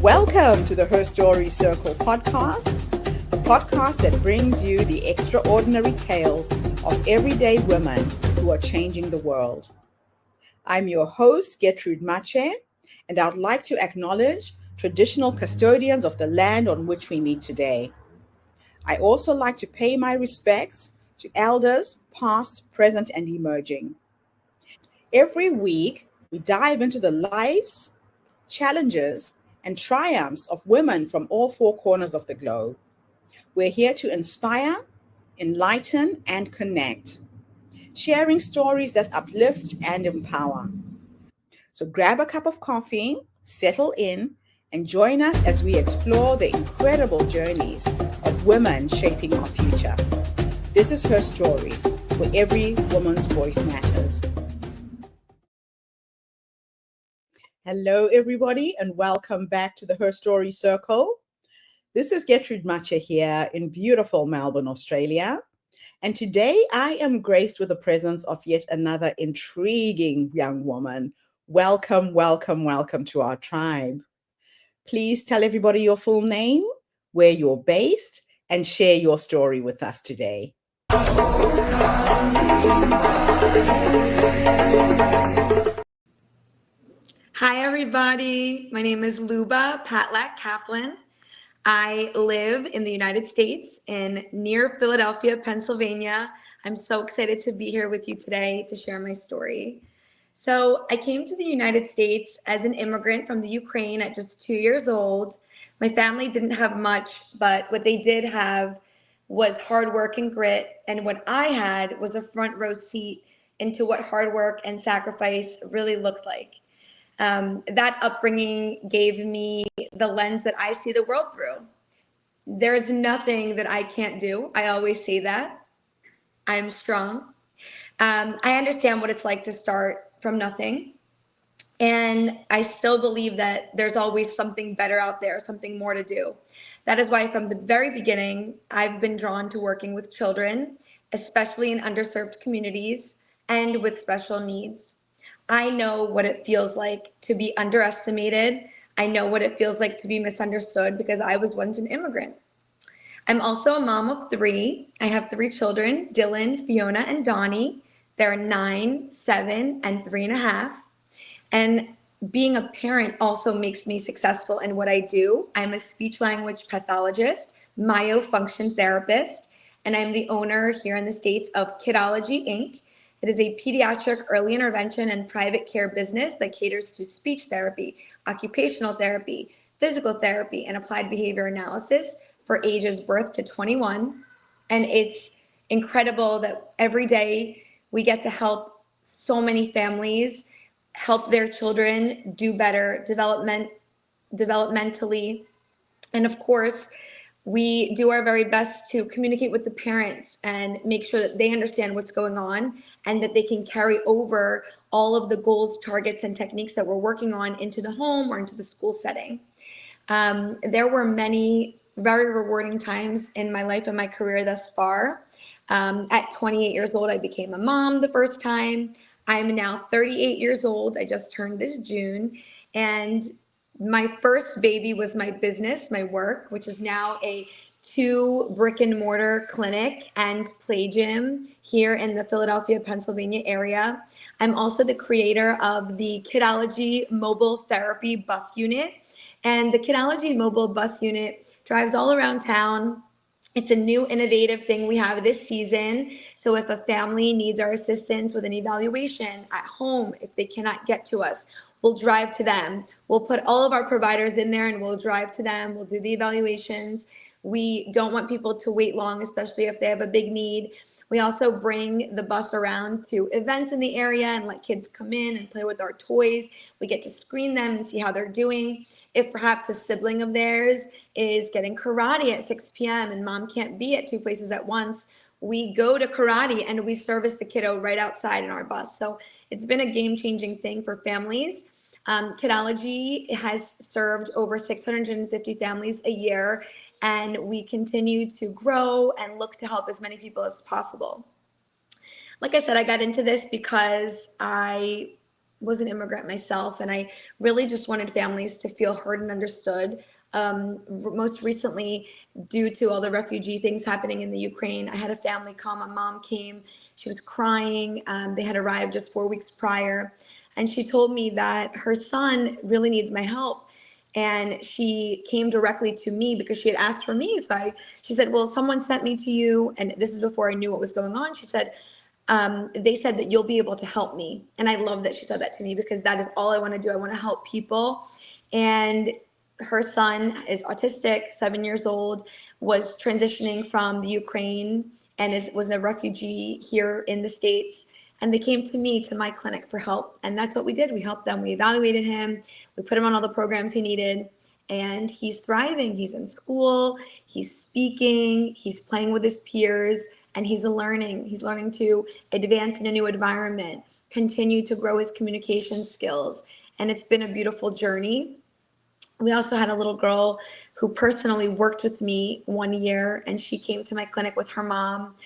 Welcome to the Her Story Circle podcast, the podcast that brings you the extraordinary tales of everyday women who are changing the world. I'm your host, Gertrude Mache, and I'd like to acknowledge traditional custodians of the land on which we meet today. I also like to pay my respects to elders, past, present, and emerging. Every week, we dive into the lives, challenges, and triumphs of women from all four corners of the globe. We're here to inspire, enlighten, and connect, sharing stories that uplift and empower. So grab a cup of coffee, settle in, and join us as we explore the incredible journeys of women shaping our future. This is Her Story, where every woman's voice matters. Hello, everybody, and welcome back to the Her Story Circle. This is Gertrude Mache here in beautiful Melbourne, Australia. And today I am graced with the presence of yet another intriguing young woman. Welcome, welcome, welcome to our tribe. Please tell everybody your full name, where you're based, and share your story with us today. Hi, everybody. My name is Luba Patlakh Kaplan. I live in the United States in near Philadelphia, Pennsylvania. I'm so excited to be here with you today to share my story. So I came to the United States as an immigrant from the Ukraine at just 2 years old. My family didn't have much, but what they did have was hard work and grit. And what I had was a front row seat into what hard work and sacrifice really looked like. That upbringing gave me the lens that I see the world through. There's nothing that I can't do. I always say that. I'm strong. I understand what it's like to start from nothing. And I still believe that there's always something better out there, something more to do. That is why from the very beginning, I've been drawn to working with children, especially in underserved communities and with special needs. I know what it feels like to be underestimated. I know what it feels like to be misunderstood because I was once an immigrant. I'm also a mom of three. I have three children, Dylan, Fiona, and Donnie. They're 9, 7, and 3.5. And being a parent also makes me successful in what I do. I'm a speech language pathologist, myofunction therapist, and I'm the owner here in the States of Kidology, Inc. It is a pediatric early intervention and private care business that caters to speech therapy, occupational therapy, physical therapy, and applied behavior analysis for ages birth to 21. And it's incredible that every day we get to help so many families help their children do better developmentally. And of course, we do our very best to communicate with the parents and make sure that they understand what's going on and that they can carry over all of the goals, targets, and techniques that we're working on into the home or into the school setting. There were many very rewarding times in my life and my career thus far. At 28 years old, I became a mom the first time. I'm now 38 years old. I just turned this June. And my first baby was my business, my work, which is now a 2 brick and mortar clinic and play gym here in the Philadelphia, Pennsylvania area. I'm also the creator of the Kidology Mobile Therapy Bus Unit. And the Kidology Mobile Bus Unit drives all around town. It's a new innovative thing we have this season. So if a family needs our assistance with an evaluation at home, if they cannot get to us, we'll drive to them. We'll put all of our providers in there and we'll drive to them. We'll do the evaluations. We don't want people to wait long, especially if they have a big need. We also bring the bus around to events in the area and let kids come in and play with our toys. We get to screen them and see how they're doing. If perhaps a sibling of theirs is getting karate at 6 p.m. and mom can't be at 2 places at once, we go to karate and we service the kiddo right outside in our bus. So it's been a game-changing thing for families. Kidology has served over 650 families a year, and we continue to grow and look to help as many people as possible. Like I said, I got into this because I was an immigrant myself, and I really just wanted families to feel heard and understood. Most recently, due to all the refugee things happening in the Ukraine, I had a family come. My mom came. She was crying. They had arrived just 4 weeks prior. And she told me that her son really needs my help. And she came directly to me because she had asked for me. She said, well, someone sent me to you. And this is before I knew what was going on. She said, they said that you'll be able to help me. And I love that she said that to me, because that is all I want to do. I want to help people. And her son is autistic, 7 years old, was transitioning from the Ukraine and was a refugee here in the States. And they came to me, to my clinic, for help. And that's what we did. We helped them. We evaluated him. We put him on all the programs he needed. And he's thriving. He's in school. He's speaking. He's playing with his peers. And he's learning. He's learning to advance in a new environment, continue to grow his communication skills. And it's been a beautiful journey. We also had a little girl who personally worked with me 1 year, and she came to my clinic with her mom.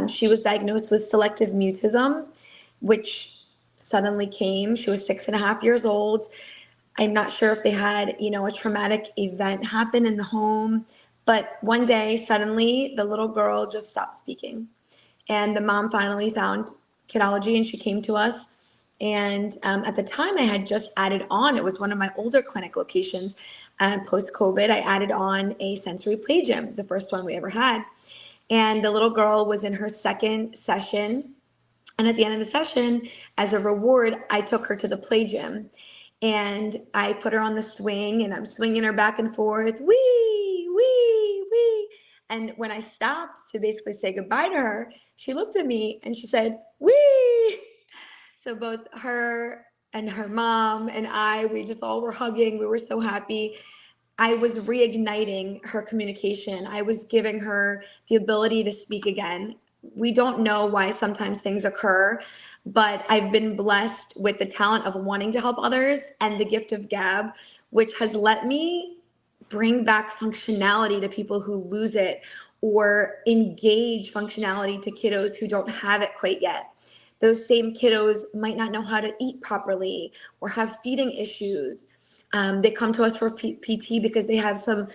She was diagnosed with selective mutism, which suddenly came. She was 6.5 years old. I'm not sure if they had, a traumatic event happen in the home, but one day, suddenly, the little girl just stopped speaking. And the mom finally found kidology, and she came to us. And at the time, I had just added on, it was one of my older clinic locations. Post-COVID, I added on a sensory play gym, the first one we ever had. And the little girl was in her second session. And at the end of the session, as a reward, I took her to the play gym. And I put her on the swing, and I'm swinging her back and forth, wee, wee, wee. And when I stopped to basically say goodbye to her, she looked at me and she said, wee. So both her and her mom and we just all were hugging. We were so happy. I was reigniting her communication. I was giving her the ability to speak again. We don't know why sometimes things occur, but I've been blessed with the talent of wanting to help others and the gift of gab, which has let me bring back functionality to people who lose it, or engage functionality to kiddos who don't have it quite yet. Those same kiddos might not know how to eat properly or have feeding issues. They come to us for PT because they have some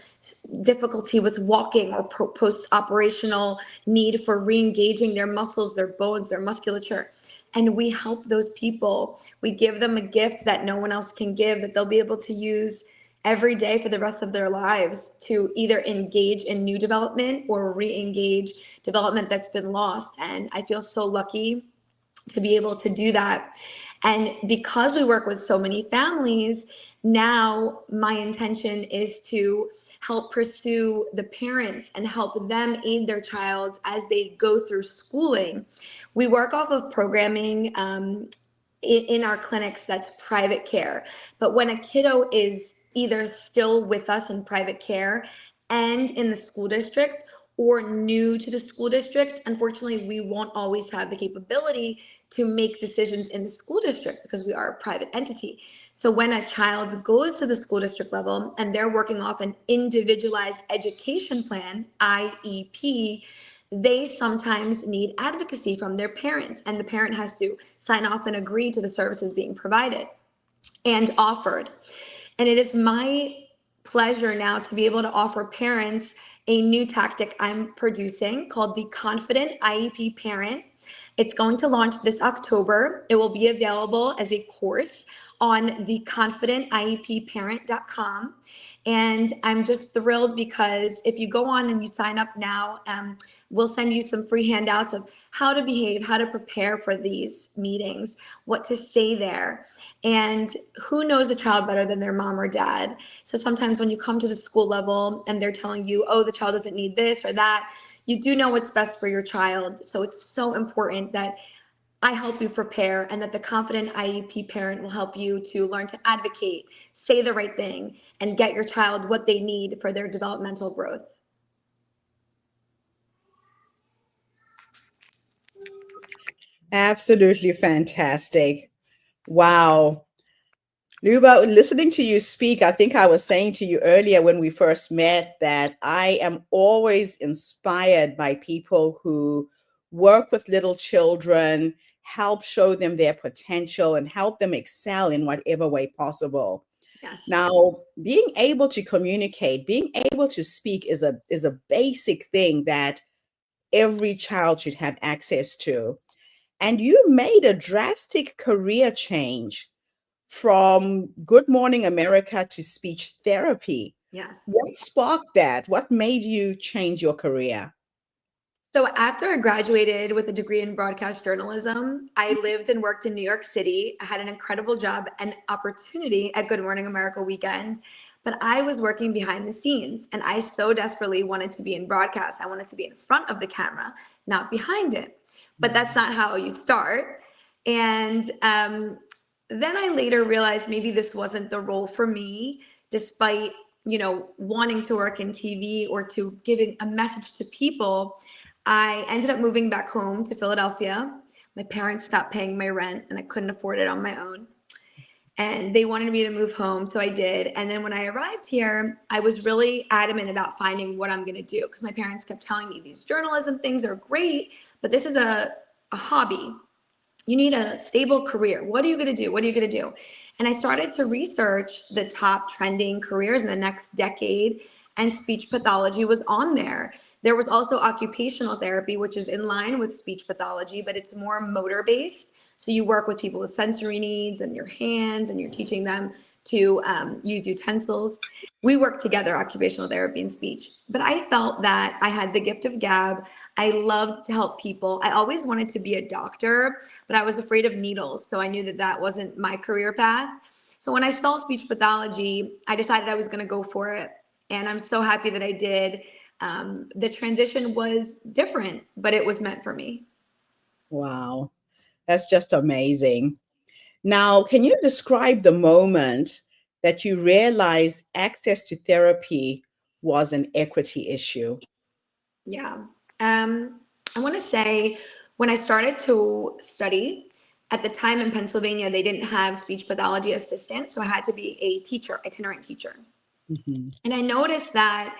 difficulty with walking, or post-operational need for re-engaging their muscles, their bones, their musculature. And we help those people. We give them a gift that no one else can give, that they'll be able to use every day for the rest of their lives, to either engage in new development or re-engage development that's been lost. And I feel so lucky to be able to do that. And because we work with so many families, now my intention is to help pursue the parents and help them aid their child as they go through schooling. We work off of programming in our clinics that's private care. But when a kiddo is either still with us in private care and in the school district, or new to the school district, unfortunately, we won't always have the capability to make decisions in the school district because we are a private entity. So when a child goes to the school district level and they're working off an individualized education plan, IEP, they sometimes need advocacy from their parents, and the parent has to sign off and agree to the services being provided and offered. And it is my pleasure now to be able to offer parents a new tactic I'm producing called the Confident IEP Parent. It's going to launch this October. It will be available as a course on the confidentiepparent.com. And I'm just thrilled because if you go on and you sign up now, we'll send you some free handouts of how to behave, how to prepare for these meetings, what to say there. And who knows a child better than their mom or dad? So sometimes when you come to the school level and they're telling you, oh, the child doesn't need this or that, you do know what's best for your child. So it's so important that I help you prepare, and that the Confident IEP Parent will help you to learn to advocate, say the right thing, and get your child what they need for their developmental growth. Absolutely fantastic. Wow. Luba, listening to you speak, I think I was saying to you earlier when we first met that I am always inspired by people who work with little children help show them their potential and help them excel in whatever way possible. Yes. Now, being able to communicate, being able to speak is a basic thing that every child should have access to. And you made a drastic career change from Good Morning America to speech therapy. Yes. What sparked that? What made you change your career? So after I graduated with a degree in broadcast journalism, I lived and worked in New York City. I had an incredible job and opportunity at Good Morning America weekend, but I was working behind the scenes and I so desperately wanted to be in broadcast. I wanted to be in front of the camera, not behind it. But that's not how you start. And then I later realized maybe this wasn't the role for me, despite, wanting to work in TV or to giving a message to people. I ended up moving back home to Philadelphia. My parents stopped paying my rent and I couldn't afford it on my own. And they wanted me to move home, so I did. And then when I arrived here, I was really adamant about finding what I'm going to do because my parents kept telling me these journalism things are great, but this is a hobby. You need a stable career. What are you going to do? What are you going to do? And I started to research the top trending careers in the next decade, and speech pathology was on there. There was also occupational therapy, which is in line with speech pathology, but it's more motor based. So you work with people with sensory needs and your hands, and you're teaching them to use utensils. We work together, occupational therapy and speech. But I felt that I had the gift of gab. I loved to help people. I always wanted to be a doctor, but I was afraid of needles. So I knew that that wasn't my career path. So when I saw speech pathology, I decided I was going to go for it. And I'm so happy that I did. The transition was different, but it was meant for me. Wow, that's just amazing. Now, can you describe the moment that you realized access to therapy was an equity issue? Yeah. I want to say when I started to study, at the time in Pennsylvania, they didn't have speech pathology assistant. So I had to be a teacher, itinerant teacher. Mm-hmm. And I noticed that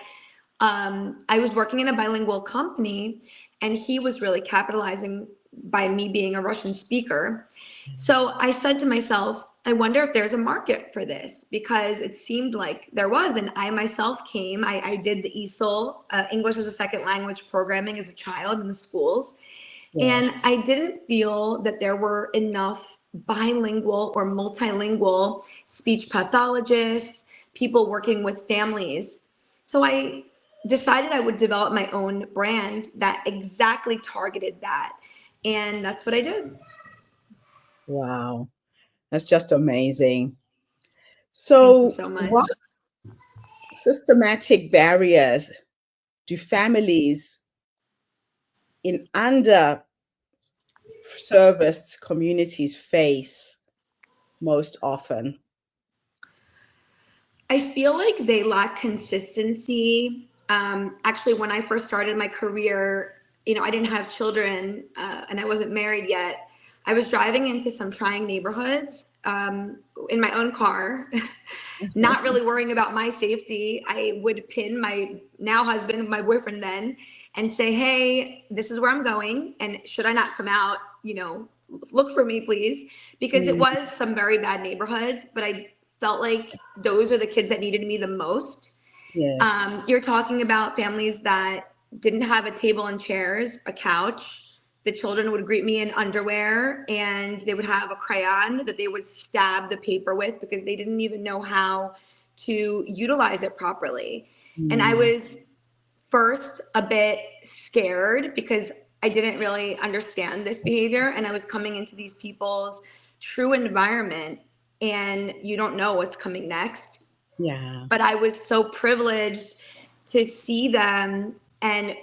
I was working in a bilingual company and he was really capitalizing by me being a Russian speaker. So I said to myself, I wonder if there's a market for this, because it seemed like there was. And I myself I did the ESOL, English as a Second Language programming as a child in the schools. Yes. And I didn't feel that there were enough bilingual or multilingual speech pathologists, people working with families. So I decided I would develop my own brand that exactly targeted that. And that's what I did. Wow, that's just amazing. Thank you So, so much. what systematic barriers do families in underserviced communities face most often? I feel like they lack consistency. Actually, when I first started my career, I didn't have children and I wasn't married yet. I was driving into some trying neighborhoods in my own car, not really worrying about my safety. I would pin my now husband, my boyfriend then, and say, hey, this is where I'm going. And should I not come out, look for me, please. Because it was some very bad neighborhoods, but I felt like those are the kids that needed me the most. Yes. You're talking about families that didn't have a table and chairs, a couch. The children would greet me in underwear and they would have a crayon that they would stab the paper with because they didn't even know how to utilize it properly. And I was first a bit scared because I didn't really understand this behavior, and I was coming into these people's true environment and you don't know what's coming next. Yeah. But I was so privileged to see them and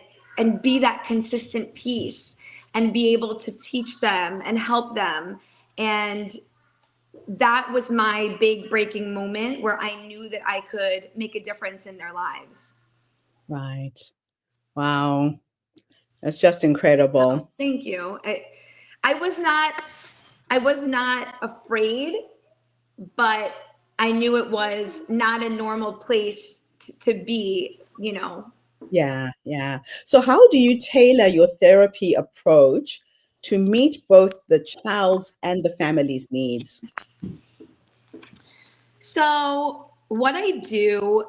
be that consistent piece and be able to teach them and help them. And that was my big breaking moment where I knew that I could make a difference in their lives. Right. Wow. That's just incredible. Oh, thank you. I was not afraid, but I knew it was not a normal place to be, Yeah, yeah. So how do you tailor your therapy approach to meet both the child's and the family's needs? So what I do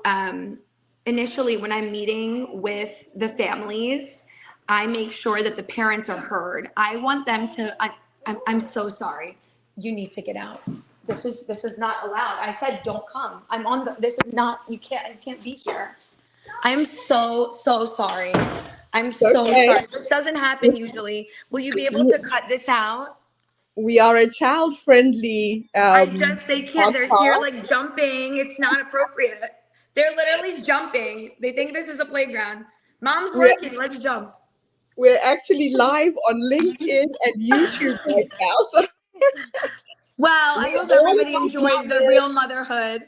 initially when I'm meeting with the families, I make sure that the parents are heard. I want them to. I'm so sorry. You need to get out. This is not allowed. I said don't come. I'm on the. This is not. You can't be here. I'm so sorry. I'm so Okay. sorry. This doesn't happen usually. Will you be able We, to cut this out? we are a child-friendly They can't, they're here podcast. like jumping. It's not appropriate. They're literally jumping. They think this is a playground. Mom's We're, working, let's jump. we're actually live on LinkedIn and YouTube right now. So Well, I we're hope all everybody about enjoyed the mothers. real motherhood.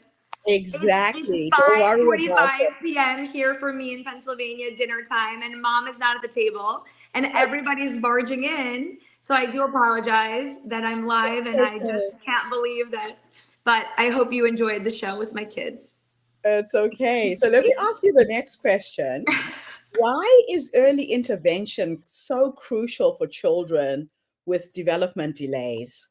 It's Exactly. Don't worry about 5:45 it. p.m. here for me in Pennsylvania, dinner time, and mom is not at the table, and everybody's barging in. So I do apologize that I'm live, and I Okay. just can't believe that. But I hope you enjoyed the show with my kids. It's okay. So let me ask you the next question. Why is early intervention so crucial for children with development delays?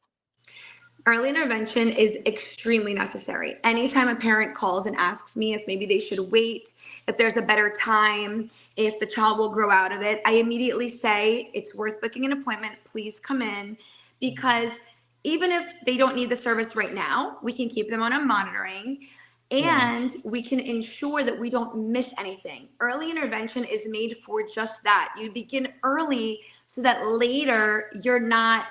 Early intervention is extremely necessary. Anytime a parent calls and asks me if maybe they should wait, if there's a better time, if the child will grow out of it, I immediately say it's worth booking an appointment. Please come in, because even if they don't need the service right now, we can keep them on a monitoring Yes. and we can ensure that we don't miss anything. Early intervention is made for just that. You begin early so that later you're not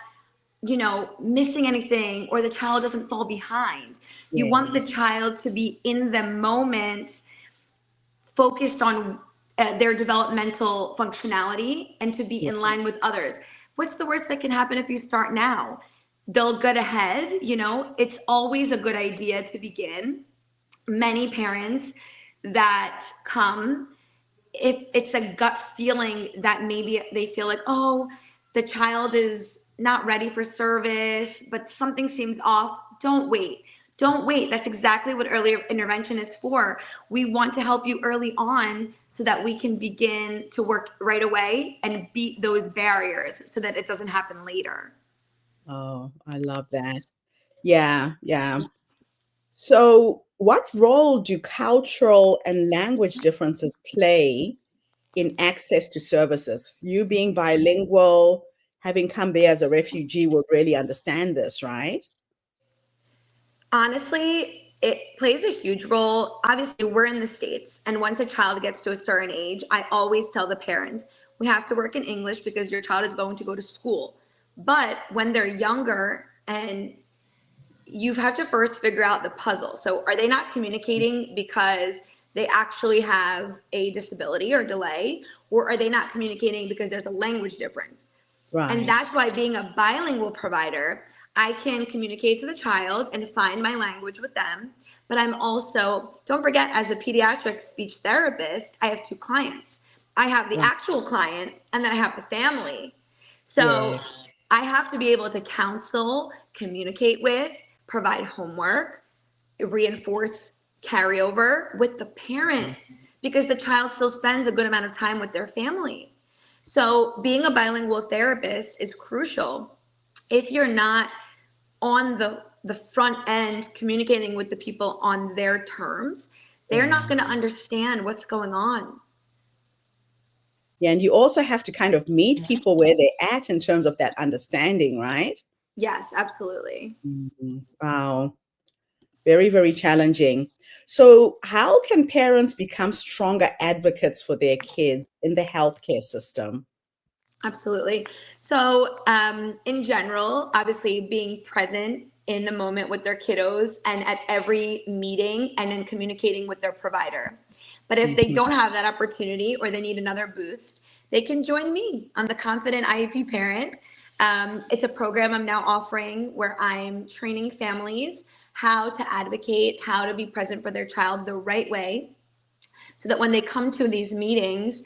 missing anything or the child doesn't fall behind. You want the Yes. child to be in the moment, focused on their developmental functionality and to be Yes. in line with others. What's the worst that can happen if you start now? They'll get ahead. It's always a good idea to begin. Many parents that come, if it's a gut feeling that maybe they feel like, oh, the child is not ready for service, but something seems off, don't wait. Don't wait. That's exactly what early intervention is for. We want to help you early on so that we can begin to work right away and beat those barriers so that it doesn't happen later. Oh, I love that. Yeah, yeah. So, what role do cultural and language differences play in access to services? You being bilingual, having come there as a refugee, would really understand this, right? Honestly, it plays a huge role. Obviously, we're in the States, and once a child gets to a certain age, I always tell the parents, we have to work in English because your child is going to go to school. But when they're younger, and you have to first figure out the puzzle. So, are they not communicating because they actually have a disability or delay, or are they not communicating because there's a language difference? And Right. that's why being a bilingual provider, I can communicate to the child and find my language with them. But I'm also, don't forget, as a pediatric speech therapist, I have two clients. I have the Right. actual client and then I have the family. So Yes. I have to be able to counsel, communicate with, provide homework, reinforce carryover with the parent Yes. because the child still spends a good amount of time with their family. So being a bilingual therapist is crucial. If you're not on the front end communicating with the people on their terms, they're not Yeah. going to understand what's going on. Yeah. And you also have to kind of meet people where they're at in terms of that understanding, right? Yes, absolutely. Mhm. Wow. Very, very challenging. So, how can parents become stronger advocates for their kids in the healthcare system? Absolutely. So, in general, obviously being present in the moment with their kiddos and at every meeting and in communicating with their provider. But if they Mhm. don't have that opportunity or they need another boost, they can join me on the Confident IEP Parent. It's a program I'm now offering where I'm training families how to advocate, how to be present for their child the right way so that when they come to these meetings,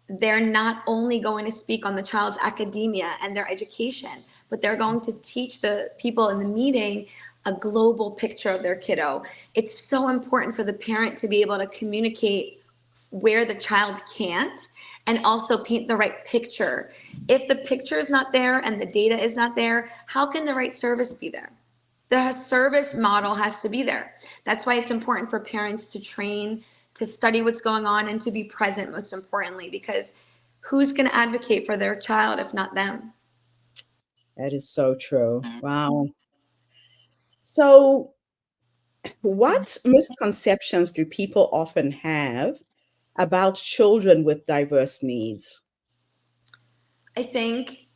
they're not only going to speak on the child's academia and their education, but they're going to teach the people in the meeting a global picture of their kiddo. It's so important for the parent to be able to communicate where the child can't and also paint the right picture. If the picture is not there and the data is not there, how can the right service be there? The service model has to be there. That's why it's important for parents to train, to study what's going on, and to be present, most importantly, because who's going to advocate for their child if not them? That is so true. Wow. So, what misconceptions do people often have about children with diverse needs? I think,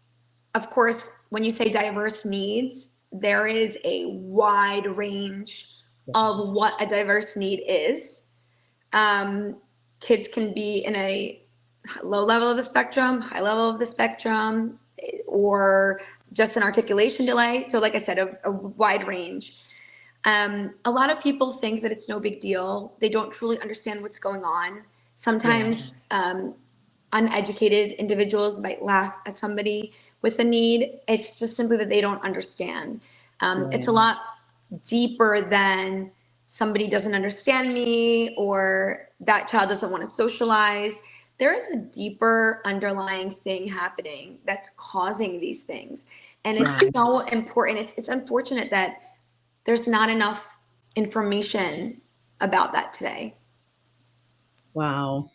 of course, when you say diverse needs, there is a wide range of Yes. what a diverse need is. Um, Kids can be in a low level of the spectrum, high level of the spectrum, or just an articulation delay. So, like I said, a wide range. A lot of people think that it's no big deal. They don't truly understand what's going on. Sometimes Yes. uneducated individuals might laugh at somebody with a need. It's just simply that they don't understand. It's a Yes. lot deeper than somebody doesn't understand me or that child doesn't want to socialize. There is a deeper underlying thing happening that's causing these things. And it's Right. so important. It's unfortunate that there's not enough information about that today. Wow.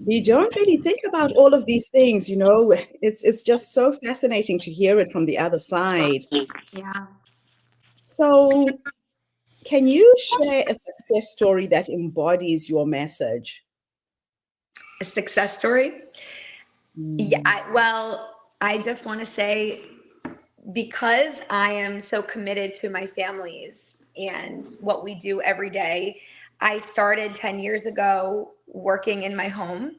You don't really think about all of these things, you know. It's just so fascinating to hear it from the other side. Yeah. So, can you share a success story that embodies your message? A success story? Yeah, Mm, well, I just want to say, because I am so committed to my families and what we do every day, I started 10 years ago working in my home.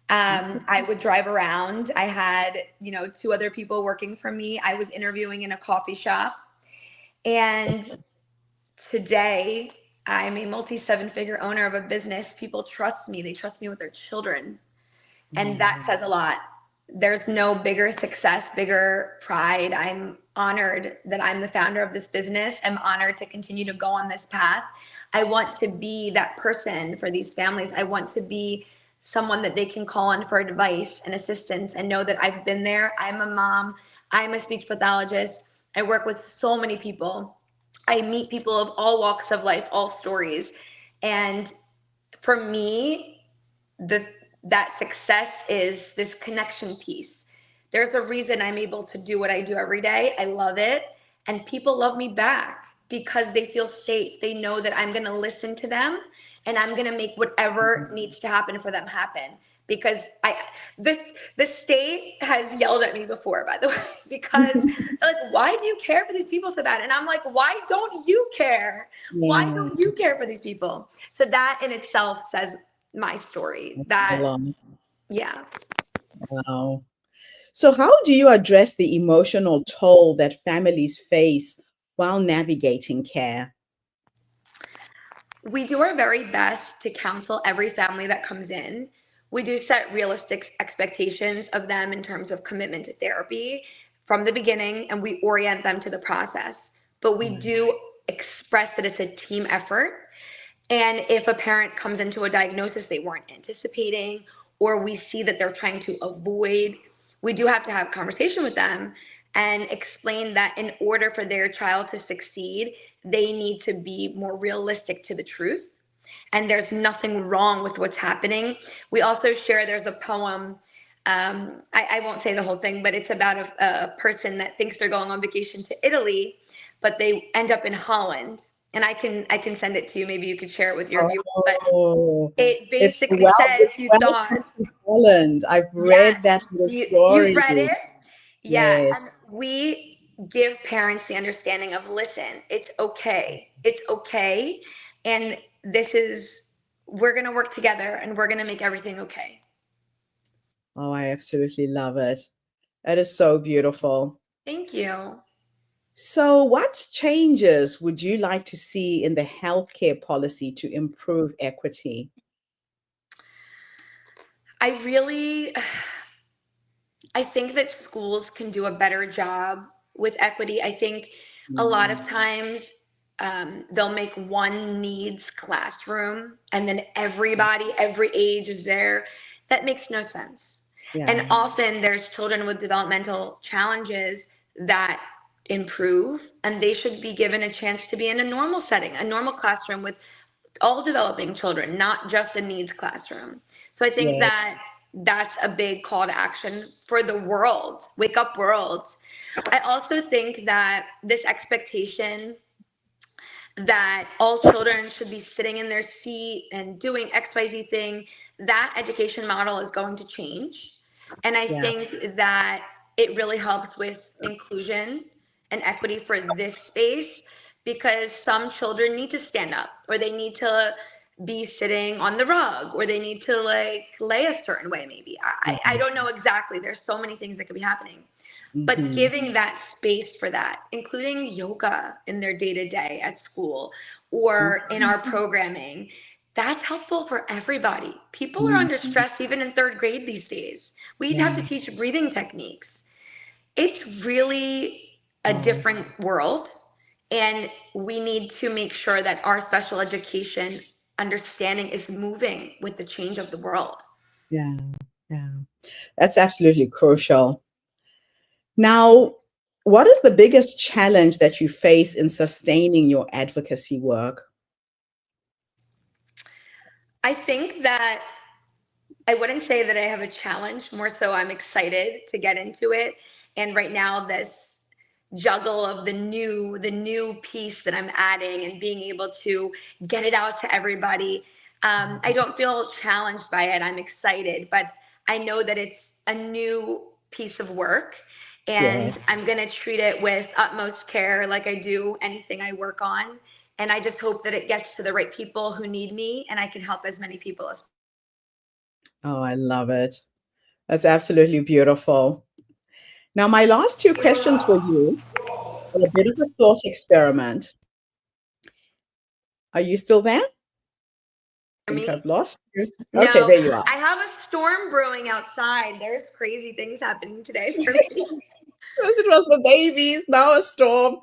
I would drive around. I had, two other people working for me. I was interviewing in a coffee shop. And today, I'm a multi seven figure owner of a business. People trust me. They trust me with their children. And that mm, says a lot. There's no bigger success, bigger pride. I'm honored that I'm the founder of this business. I'm honored to continue to go on this path. I want to be that person for these families. I want to be someone that they can call on for advice and assistance and know that I've been there. I'm a mom. I'm a speech pathologist. I work with so many people. I meet people of all walks of life, all stories. And for me, the that success is this connection piece. There's a reason I'm able to do what I do every day. I love it. And people love me back because they feel safe. They know that I'm going to listen to them and I'm going to make whatever needs to happen for them happen. Because the state has yelled at me before, by the way, because they're like, why do you care for these people so bad? And I'm like, why don't you care? Why yeah, don't you care for these people? So that in itself says my story. a That, lot. yeah. Wow. So, how do you address the emotional toll that families face while navigating care? We do our very best to counsel every family that comes in. We do set realistic expectations of them in terms of commitment to therapy from the beginning, and we orient them to the process. But we Mm, do express that it's a team effort. And if a parent comes into a diagnosis they weren't anticipating, or we see that they're trying to avoid, we do have to have a conversation with them and explain that in order for their child to succeed, they need to be more realistic to the truth. And there's nothing wrong with what's happening. We also share, there's a poem. I won't say the whole thing, but it's about a person that thinks they're going on vacation to Italy, but they end up in Holland. And I can send it to you. Maybe you could share it with your viewers. But oh, it it's basically says, it's you welcome thought, to Holland. I've read that yes, little you've story. read it. Yeah, and Yes. we give parents the understanding of, listen, it's okay. It's okay. And we're going to work together and we're going to make everything okay. Oh, I absolutely love it. That is so beautiful. Thank you. So, what changes would you like to see in the healthcare policy to improve equity? I really, I think that schools can do a better job with equity. I think a lot of Mm, times they'll make one needs classroom and then everybody, every age is there. That makes no sense. Yeah. And often there's children with developmental challenges that improve, and they should be given a chance to be in a normal setting, a normal classroom with all developing children, not just a needs classroom. So I think Yes. that that's a big call to action for the world. Wake up, world. I also think that this expectation that all children should be sitting in their seat and doing XYZ thing, that education model is going to change. And I Yeah. think that it really helps with inclusion and equity for this space, because some children need to stand up, or they need to be sitting on the rug, or they need to like lay a certain way maybe. I don't know exactly. There's so many things that could be happening, but Mm-hmm. giving that space for that, including yoga in their day to day at school or in our programming, that's helpful for everybody. People are under Mm-hmm. stress even in third grade these days. We'd have to Yeah. teach breathing techniques. It's really a Oh, different world, and we need to make sure that our special education understanding is moving with the change of the world. yeah. Yeah. That's absolutely crucial. Now, what is the biggest challenge that you face in sustaining your advocacy work? I think that I wouldn't say that I have a challenge, more so I'm excited to get into it. And right now this juggle of the new piece that I'm adding and being able to get it out to everybody. I don't feel challenged by it. I'm excited, but I know that it's a new piece of work, and Yes. I'm going to treat it with utmost care like I do anything I work on. And I just hope that it gets to the right people who need me, and I can help as many people as. Oh, I love it. That's absolutely beautiful. Now, my last two questions for you are a bit of a thought experiment. Are you still there? I think Me? I've lost you. Okay, No, there you are. I have a storm brewing outside. There's crazy things happening today for me. First it was the babies, now a storm.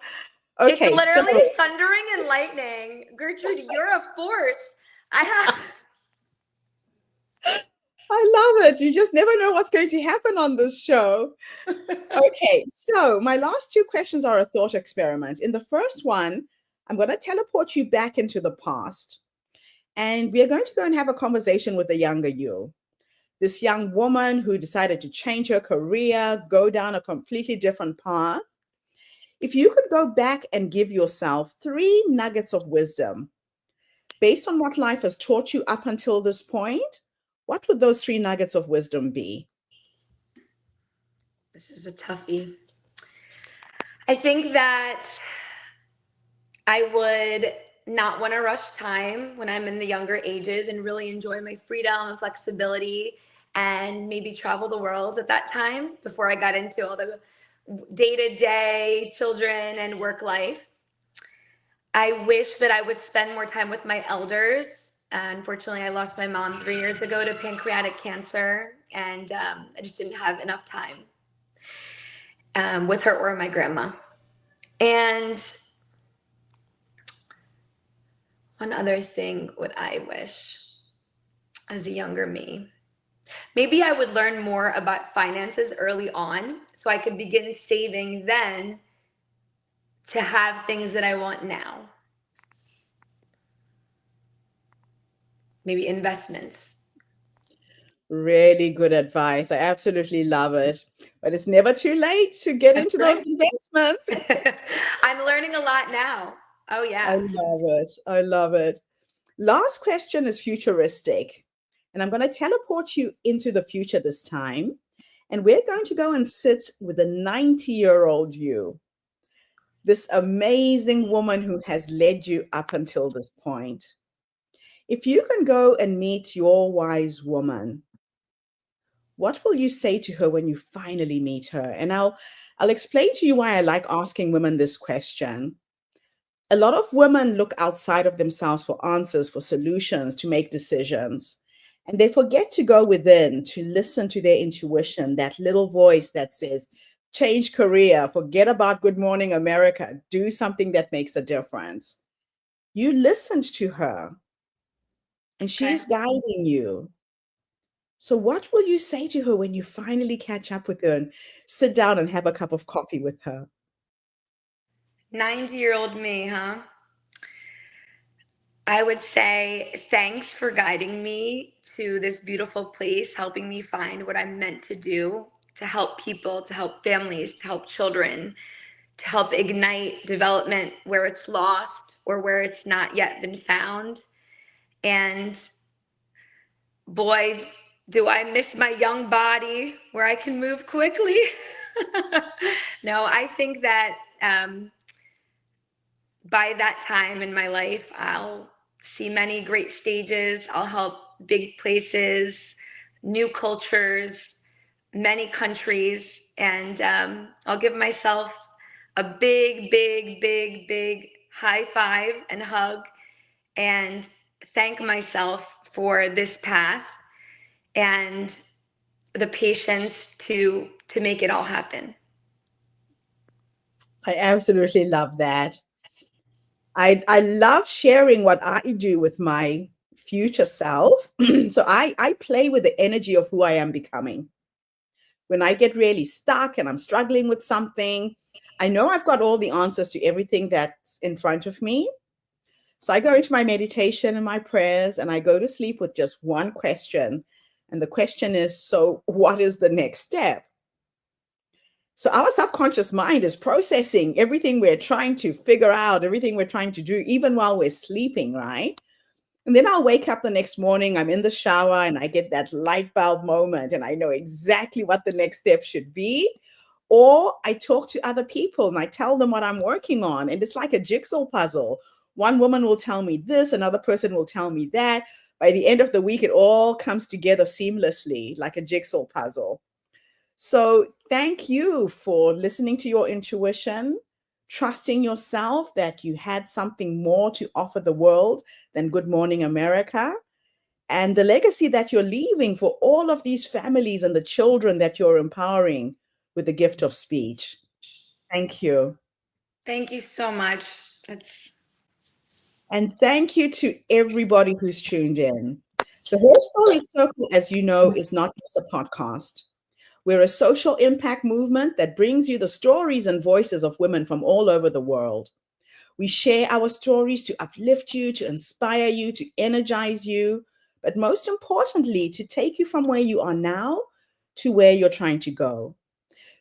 It's Okay, so literally thundering and lightning. Gertrude, you're a force. I have. I love it. You just never know what's going to happen on this show. Okay, so my last two questions are a thought experiment. In the first one, I'm going to teleport you back into the past, and we are going to go and have a conversation with the younger you. This young woman who decided to change her career, go down a completely different path. If you could go back and give yourself three nuggets of wisdom based on what life has taught you up until this point, what would those three nuggets of wisdom be? This is a toughie. I think that I would not want to rush time when I'm in the younger ages and really enjoy my freedom and flexibility, and maybe travel the world at that time before I got into all the day to day children and work life. I wish that I would spend more time with my elders. Unfortunately, I lost my mom 3 years ago to pancreatic cancer, and I just didn't have enough time with her or my grandma. And one other thing would I wish as a younger me. Maybe I would learn more about finances early on so I could begin saving then to have things that I want now. Maybe investments. Really good advice. I absolutely love it. But it's never too late to get That's into those right. investments. I'm learning a lot now. Oh, I yeah. love it. I love it. Last question is futuristic. And I'm going to teleport you into the future this time. And we're going to go and sit with a 90-year-old you, this amazing woman who has led you up until this point. If you can go and meet your wise woman, what will you say to her when you finally meet her? And I'll explain to you why I like asking women this question. A lot of women look outside of themselves for answers, for solutions, to make decisions. And they forget to go within, to listen to their intuition, that little voice that says, change career, forget about Good Morning America, do something that makes a difference. You listened to her, and Okay. she's guiding you. So what will you say to her when you finally catch up with her and sit down and have a cup of coffee with her? 90-year-old me, huh? I would say thanks for guiding me to this beautiful place, helping me find what I'm meant to do, to help people, to help families, to help children, to help ignite development where it's lost or where it's not yet been found. And boy, do I miss my young body where I can move quickly. No, I think that by that time in my life, I'll see many great stages. I'll help big places, new cultures, many countries, and I'll give myself a big, big, big, big high five and hug and thank myself for this path and the patience to make it all happen. I absolutely love that. I love sharing what I do with my future self. So I play with the energy of who I am becoming. When I get really stuck and I'm struggling with something, I know I've got all the answers to everything that's in front of me. So I go into my meditation and my prayers and I go to sleep with just one question. And the question is, so what is the next step? So our subconscious mind is processing everything we're trying to figure out, everything we're trying to do, even while we're sleeping, right? And then I'll wake up the next morning, I'm in the shower and I get that light bulb moment and I know exactly what the next step should be. Or I talk to other people and I tell them what I'm working on. And it's like a jigsaw puzzle. One woman will tell me this, another person will tell me that. By the end of the week, it all comes together seamlessly, like a jigsaw puzzle. So thank you for listening to your intuition, trusting yourself that you had something more to offer the world than Good Morning America, and the legacy that you're leaving for all of these families and the children that you're empowering with the gift of speech. Thank you. Thank you so much. And thank you to everybody who's tuned in. The Whole Story Circle, as you know, is not just a podcast. We're a social impact movement that brings you the stories and voices of women from all over the world. We share our stories to uplift you, to inspire you, to energize you, but most importantly, to take you from where you are now to where you're trying to go.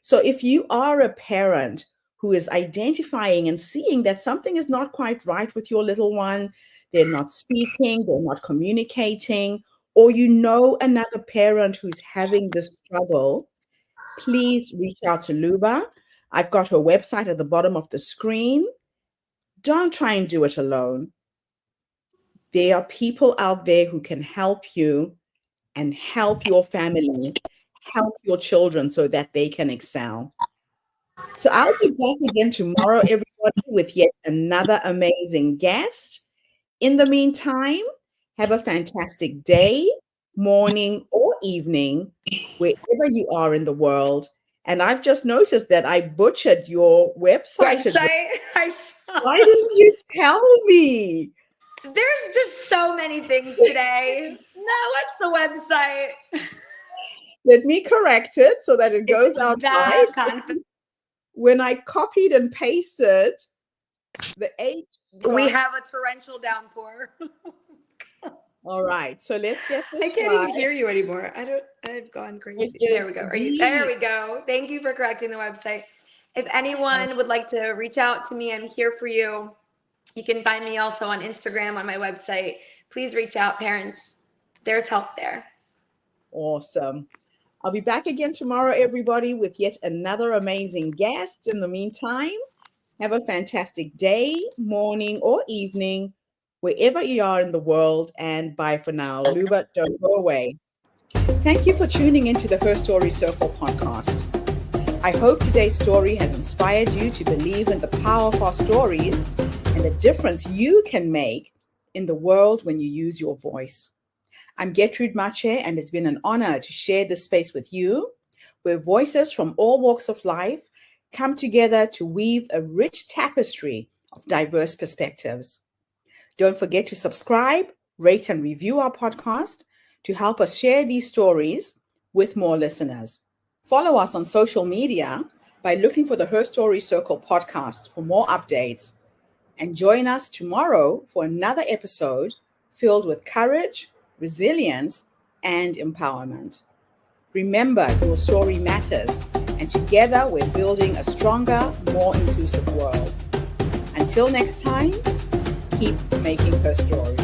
So if you are a parent who is identifying and seeing that something is not quite right with your little one, they're not speaking, they're not communicating, or you know another parent who's having this struggle, please reach out to Luba. I've got her website at the bottom of the screen. Don't try and do it alone. There are people out there who can help you and help your family, help your children so that they can excel. So I'll be back again tomorrow, everybody, with yet another amazing guest. In the meantime, have a fantastic day, morning, or evening, wherever you are in the world. And I've just noticed that I butchered your website address. I saw. Why didn't you tell me? There's just so many things today. No, what's the website? Let me correct it so that it goes It's out that right. confident. When I copied and pasted the H. We have a torrential downpour. All right, so let's get this I can't right. even hear you anymore. I've gone crazy. It There is we go. the- There we go. Thank you for correcting the website. If anyone would like to reach out to me, I'm here for you. You can find me also on Instagram on my website. Please reach out, parents. There's help there. Awesome. I'll be back again tomorrow, everybody, with yet another amazing guest. In the meantime, have a fantastic day, morning, or evening, wherever you are in the world. And bye for now. Luba, don't go away. Thank you for tuning into the Her Story Circle podcast. I hope today's story has inspired you to believe in the power of our stories and the difference you can make in the world when you use your voice. I'm Gertrude Mache, and it's been an honor to share this space with you, where voices from all walks of life come together to weave a rich tapestry of diverse perspectives. Don't forget to subscribe, rate, and review our podcast, to help us share these stories with more listeners. Follow us on social media by looking for the Her Story Circle podcast for more updates. And join us tomorrow for another episode filled with courage, resilience, and empowerment. Remember, your story matters, and together we're building a stronger, more inclusive world. Until next time, keep making her story.